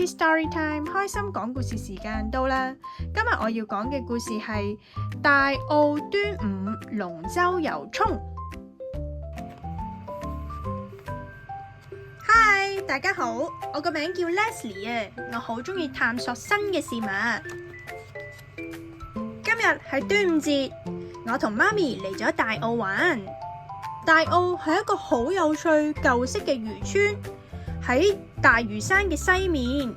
Happy Story Time， 開心講故事時間到啦！今日我要講嘅故事係大澳端午龍舟遊涌。Hi， 大家好，我個名叫 Leslie 啊，我好中意探索新嘅事物。今日係端午節，我同媽咪嚟咗大澳玩。大澳係一個好有趣舊式嘅漁村，喺大嶼山嘅西面，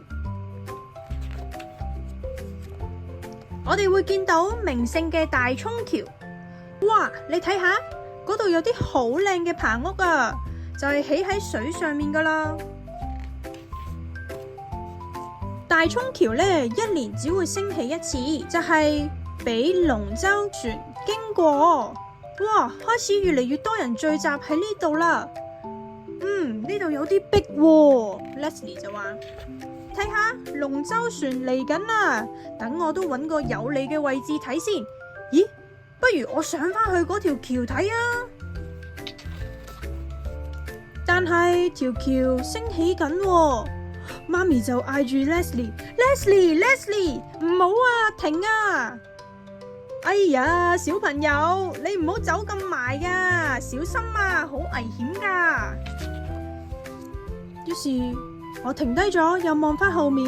我哋會見到名勝嘅大涌橋。哇，你睇下嗰度有啲好靚嘅棚屋啊，就係起喺水上面噶啦。大涌橋呢，一年只會升起一次，就係俾龍舟船經過。哇，開始越嚟越多人聚集喺呢度啦。呢度有啲逼喎。Leslie 就話：睇下龍舟船嚟緊啦，等我都揾個有利嘅位置睇先。咦，不如我上返去嗰條橋睇啊！但係條橋升起緊喎，媽咪就嗌住 Leslie， 唔好啊，停啊！哎呀，小朋友，你唔好走咁埋啊，小心啊，好危險噶。於是我停低咗，又望返後面，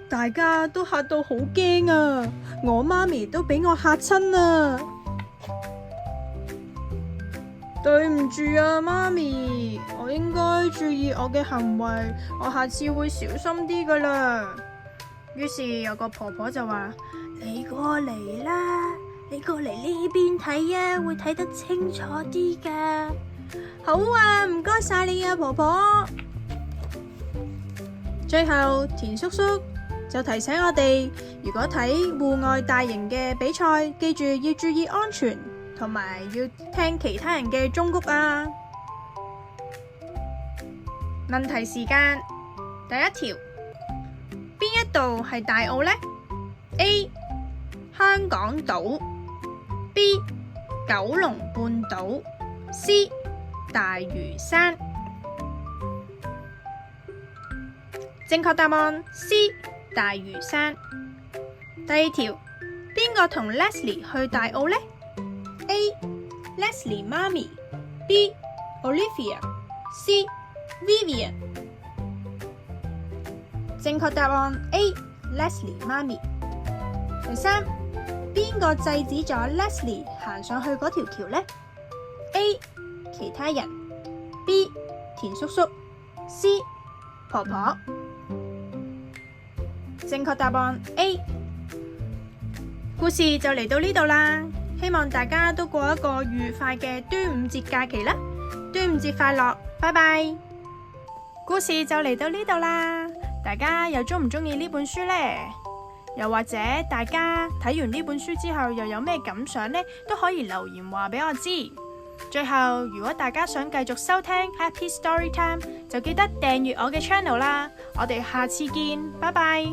大家都嚇到好驚啊！我媽咪都俾我嚇親啊！對唔住啊，媽咪，我應該注意我嘅行為，我下次會小心啲噶啦。於是有個婆婆就話：你過嚟啦，你過嚟呢邊睇啊，會睇得清楚啲噶。好啊，唔該晒你啊，婆婆。最後田叔叔就提醒我哋，如果睇戶外大型嘅比賽，記住要注意安全，同埋要聽其他人嘅忠告啊。問題時間，第一條，邊一度係大澳呢？ A. 香港島 B. 九龍半島 C. 大嶼山。正確答案 C. 大嶼山。第二條，邊個同 Leslie 去大澳呢？ A. Leslie 媽咪 B. Olivia C. Vivian。正確答案 A. Leslie 媽咪。第三，邊個制止咗 Leslie 行上去嗰條橋呢？ A. 其他人 B. 田叔叔 C. 婆婆。正確答案 A。故事就嚟到呢度啦，希望大家都過一個愉快嘅端午節假期啦！端午節快樂，拜拜！故事就嚟到呢度啦，大家又鍾唔鍾意呢本書呢？又或者大家睇完呢本書之後又有咩感想呢？都可以留言話俾我知。最後，如果大家想繼續收聽 Happy Story Time， 就記得訂閱我嘅 channel 啦。我哋下次見，拜拜。